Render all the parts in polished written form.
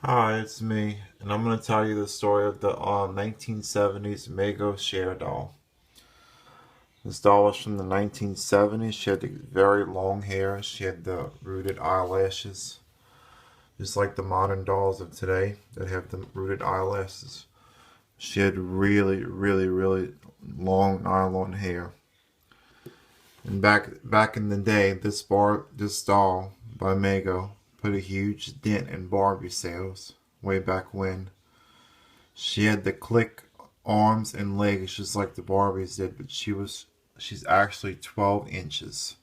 Hi, it's me, and I'm going to tell you the story of the 1970s Mego Cher doll. This doll was from the 1970s. She had the very long hair. She had the rooted eyelashes, just like the modern dolls of today that have the rooted eyelashes. She had really long nylon hair. And back in the day, this doll by Mego put a huge dent in Barbie sales way back when. She had the click arms and legs just like the Barbies did, but she's actually 12 inches.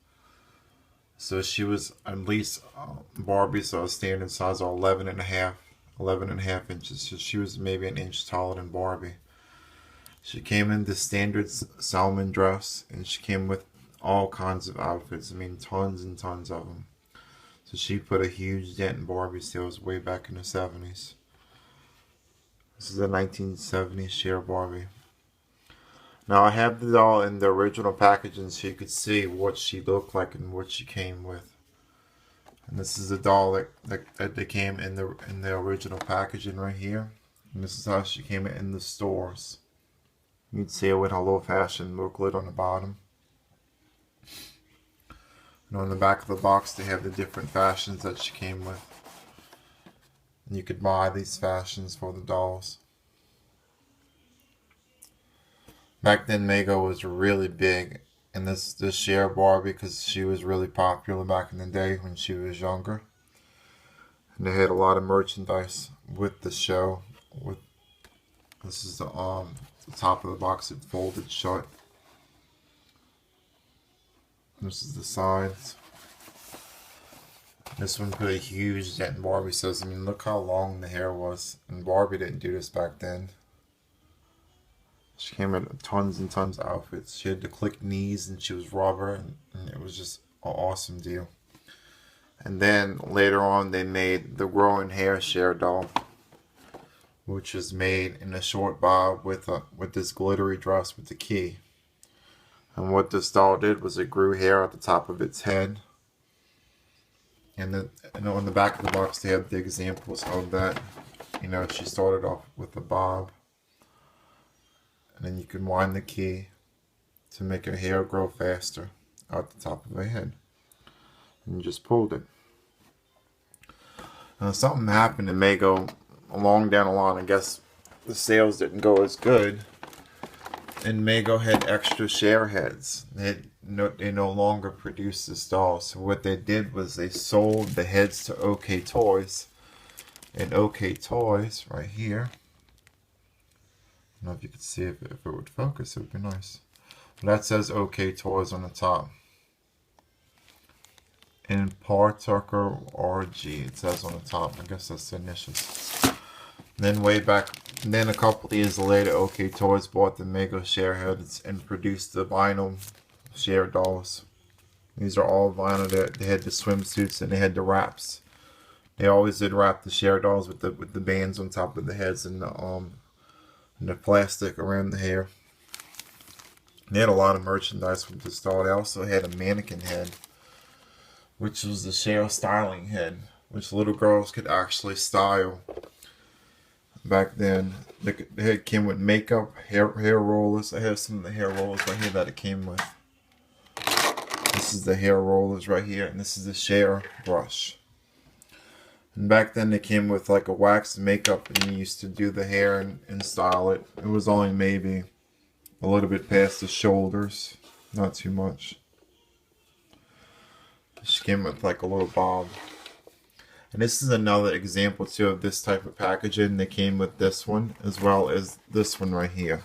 So she was at least Barbie's standard size are 11 and a half inches. So she was maybe an inch taller than Barbie. She came in the standard salmon dress, and she came with all kinds of outfits. I mean, tons and tons of them. So she put a huge dent in Barbie sales way back in the 70s. This is a 1970s Cher Barbie. Now I have the doll in the original packaging so you could see what she looked like and what she came with. And this is the doll that they came in the original packaging right here. And this is how she came in the stores. You can see it with a little fashion booklet on the bottom. And on the back of the box they have the different fashions that she came with. And you could buy these fashions for the dolls. Back then, Mego was really big, and this Cher Barbie because she was really popular back in the day when she was younger. And they had a lot of merchandise with the show. This is the top of the box. It folded shut. This is the sides. This one put a huge dent in Barbie says. I mean, look how long the hair was. And Barbie didn't do this back then. She came in tons and tons of outfits. She had the click knees and she was rubber. And it was just an awesome deal. And then later on they made the growing hair Cher doll. Which was made in a short bob with this glittery dress with the key. And what this doll did was it grew hair at the top of its head. And on the back of the box they have the examples of that. You know, she started off with a bob. And then you can wind the key to make her hair grow faster out the top of her head. And you just pulled it. Now something happened to Mego along down the line. I guess the sales didn't go as good. And Mego had extra Cher heads. They no longer produced this doll. So what they did was they sold the heads to OK Toys. And OK Toys, right here. I don't know if you could see if it would focus. It would be nice. But that says OK Toys on the top. And Tucker RG, it says on the top. I guess that's the initials. Then then a couple of years later, OK Toys bought the Mego Cher heads and produced the vinyl Cher dolls. These are all vinyl. They had the swimsuits and they had the wraps. They always did wrap the Cher dolls with the bands on top of the heads and the plastic around the hair. They had a lot of merchandise with this doll. They also had a mannequin head, which was the Cher styling head, which little girls could actually style. Back then, the head came with makeup, hair rollers. I have some of the hair rollers right here that it came with. This is the hair rollers right here, and this is the Cher brush. And back then, they came with like a wax makeup, and you used to do the hair and style it. It was only maybe a little bit past the shoulders, not too much. She came with like a little bob. And this is another example too of this type of packaging. They came with this one as well as this one right here.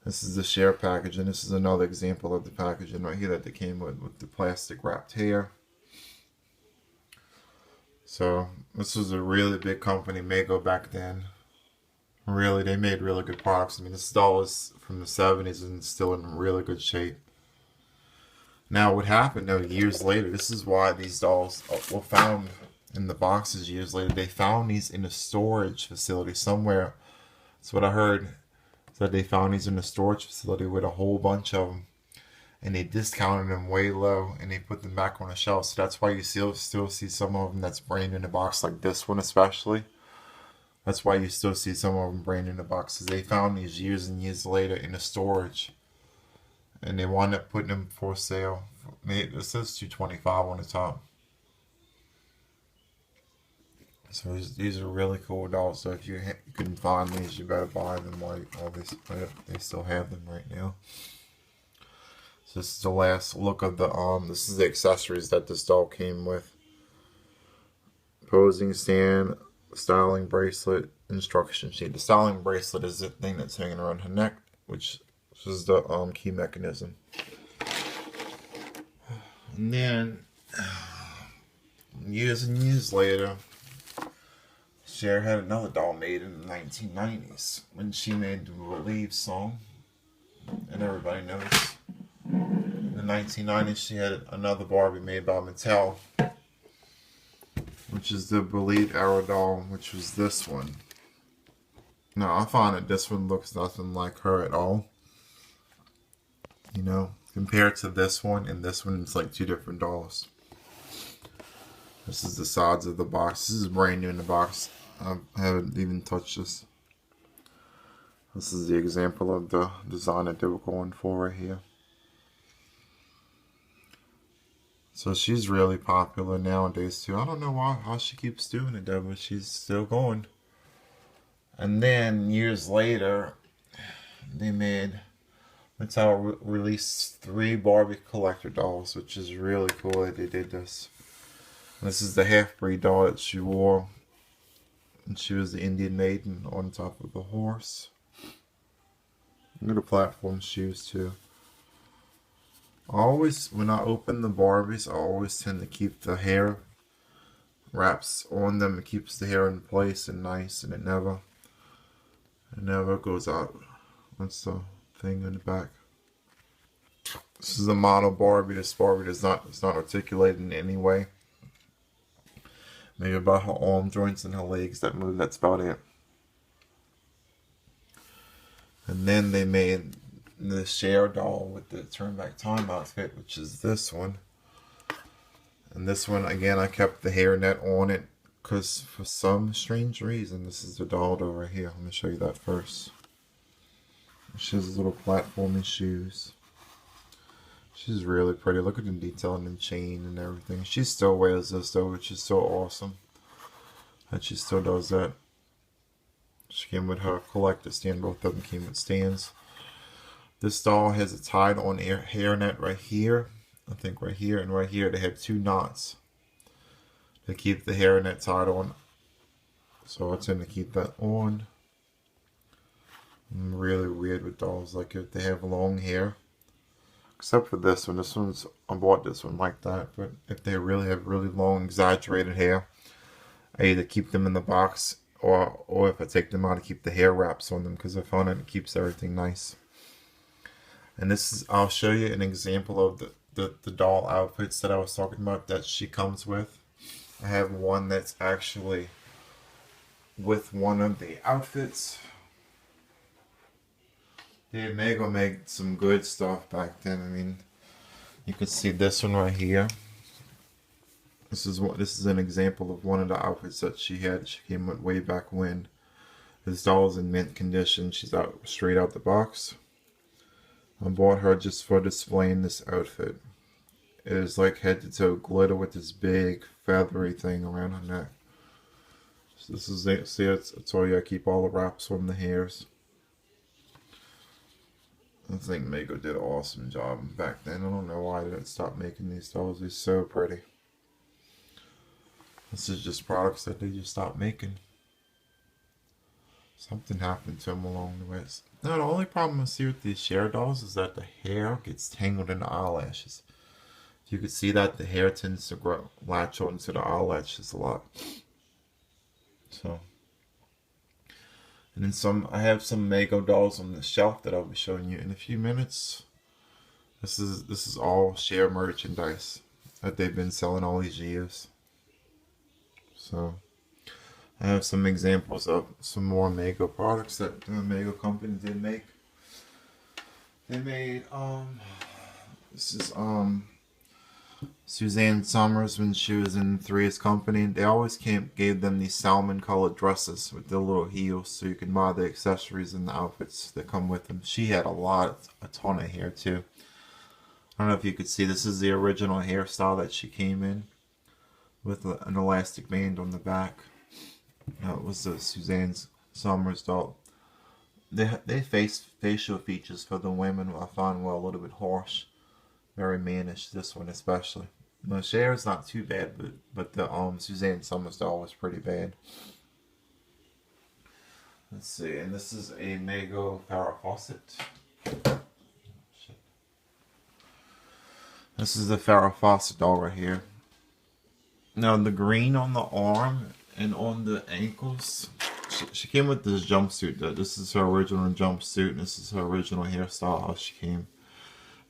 This is the Cher packaging. This is another example of the packaging right here that they came with the plastic wrapped hair. So this was a really big company, Mego, back then. Really, they made really good products. I mean, this doll is from the 70s and still in really good shape. Now, what happened though, years later, this is why these dolls were found in the boxes years later. They found these in a storage facility somewhere. That's what I heard. That they found these in a storage facility with a whole bunch of them. and they discounted them way low, and they put them back on the shelf. So that's why you still see some of them that's brand new in the box, like this one especially. That's why you still see some of them brand new in the boxes. They found these years and years later in the storage, and they wound up putting them for sale. It says $225 on the top. So these are really cool dolls. So if you couldn't find these, you better buy them while they still have them right now. So this is the last look of the This is the accessories that this doll came with: posing stand, styling bracelet, instruction sheet. The styling bracelet is the thing that's hanging around her neck, which is the key mechanism. And then years and years later, Cher had another doll made in the 1990s when she made the Believe song, and everybody knows. In the 1990s, she had another Barbie made by Mattel, which is the Believe era doll, which was this one. Now, I find that this one looks nothing like her at all. You know, compared to this one and this one, it's like two different dolls. This is the sides of the box. This is brand new in the box. I haven't even touched this. This is the example of the design that they were going for right here. So she's really popular nowadays too. I don't know how she keeps doing it though, but she's still going. And then years later, Mattel released 3 Barbie collector dolls, which is really cool that they did this. And this is the half-breed doll that she wore. And she was the Indian maiden on top of the horse. Look at the platform shoes too. When I open the Barbies, I always tend to keep the hair wraps on them. It keeps the hair in place and nice, and it never goes out. That's the thing in the back. This is a model Barbie. This Barbie is not articulated in any way. Maybe about her arm joints and her legs that move. That's about it. And then they made the Cher doll with the turn back time outfit, which is this one. And this one, again, I kept the hairnet on it because for some strange reason, this is the doll over here. Let me show you that first. She has little platforming shoes. She's really pretty. Look at the detail in the chain and everything. She still wears this though, which is so awesome that she still does that. She came with her collector stand. Both of them came with stands. This doll has a tied on hairnet right here. I think right here and right here. They have 2 knots to keep the hairnet tied on. So I tend to keep that on. I'm really weird with dolls like it. They have long hair. Except for this one. I bought this one like that. But if they really have really long, exaggerated hair, I either keep them in the box or if I take them out, I keep the hair wraps on them because I found it keeps everything nice. And I'll show you an example of the doll outfits that I was talking about that she comes with. I have one that's actually with one of the outfits. Yeah, Mego made some good stuff back then. I mean, you could see this one right here. This is an example of one of the outfits that she had. She came with way back when. This doll's in mint condition. She's out straight out the box. I bought her just for displaying this outfit. It is like head to toe glitter with this big feathery thing around her neck. So this is it. See, I told you I keep all the wraps on the hairs. I think Mego did an awesome job back then. I don't know why they didn't stop making these dolls. They're so pretty. This is just products that they just stopped making. Something happened to them along the way. No, the only problem I see with these Cher dolls is that the hair gets tangled in the eyelashes. You can see that the hair tends to latch onto the eyelashes a lot. So, and then I have some Mego dolls on the shelf that I'll be showing you in a few minutes. This is all Cher merchandise that they've been selling all these years. So, I have some examples of some more Mego products that the Mego company did make. They made This is Suzanne Somers when she was in Three's Company. They always gave them these salmon colored dresses with the little heels so you can buy the accessories and the outfits that come with them. She had a ton of hair too. I don't know if you could see, this is the original hairstyle that she came in with an elastic band on the back. That was the Suzanne Somers doll. They facial features for the women I find were a little bit harsh, very mannish. This one especially. The Cher is not too bad, but the Suzanne Somers doll was pretty bad. Let's see, and this is a Mego Farrah Fawcett. This is the Farrah Fawcett doll right here. Now the green on the arm and on the ankles, she came with this jumpsuit. This is her original jumpsuit, and this is her original hairstyle how she came.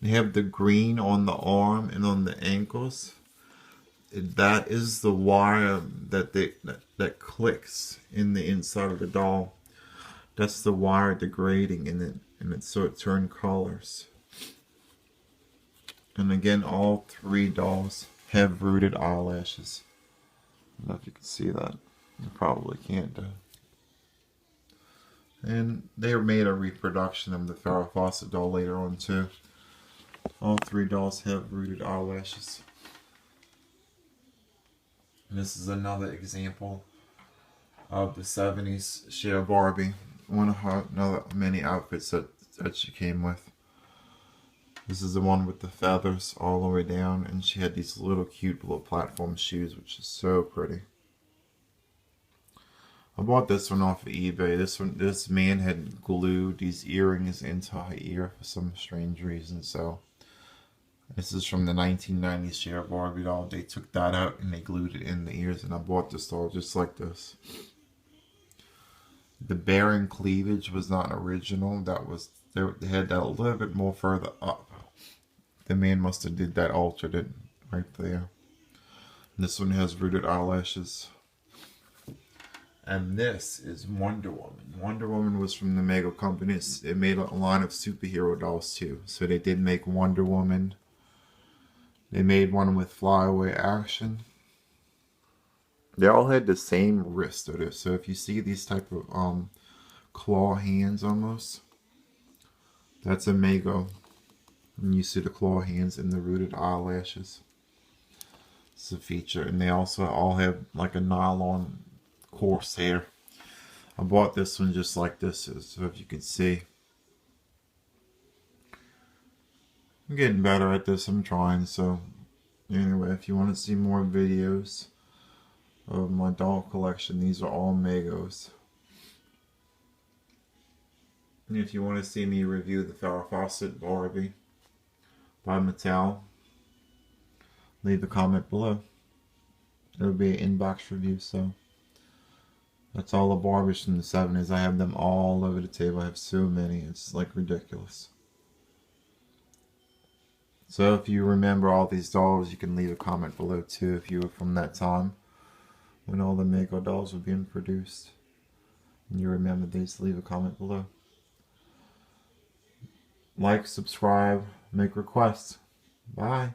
They have the green on the arm and on the ankles. That is the wire that clicks in the inside of the doll. That's the wire degrading in it, and so it turned colors. And again, all three dolls have rooted eyelashes. I don't know if you can see that. You probably can't do. And they made a reproduction of the Farrah Fawcett doll later on too. All three dolls have rooted eyelashes. And this is another example of the 70s Cher Barbie. One of her many outfits that she came with. This is the one with the feathers all the way down, and she had these little cute little platform shoes, which is so pretty. I bought this one off of eBay. This man had glued these earrings into her ear for some strange reason. So this is from the 1990s Cher Barbie doll. They took that out and they glued it in the ears, and I bought this doll just like this. The barren cleavage was not original. They had that a little bit more further up. The man must have did that, altered it right there. And this one has rooted eyelashes. And this is Wonder Woman. Wonder Woman was from the Mego company. It made a line of superhero dolls too. So they did make Wonder Woman. They made one with flyaway action. They all had the same wrist. So if you see these type of claw hands almost, that's a Mego. And you see the claw hands and the rooted eyelashes. It's a feature. And they also all have like a nylon coarse hair. I bought this one just like this, so if you can see. I'm getting better at this, I'm trying. So anyway, if you want to see more videos of my doll collection, these are all Megos. And if you want to see me review the Farrah Fawcett Barbie by Mattel, leave a comment below. It'll be an inbox review. So that's all the Barbies from the 70s. I have them all over the table. I have so many. It's like ridiculous. So if you remember all these dolls, you can leave a comment below too if you were from that time when all the Mego dolls were being produced. And you remember these, leave a comment below. Like, subscribe, make requests. Bye.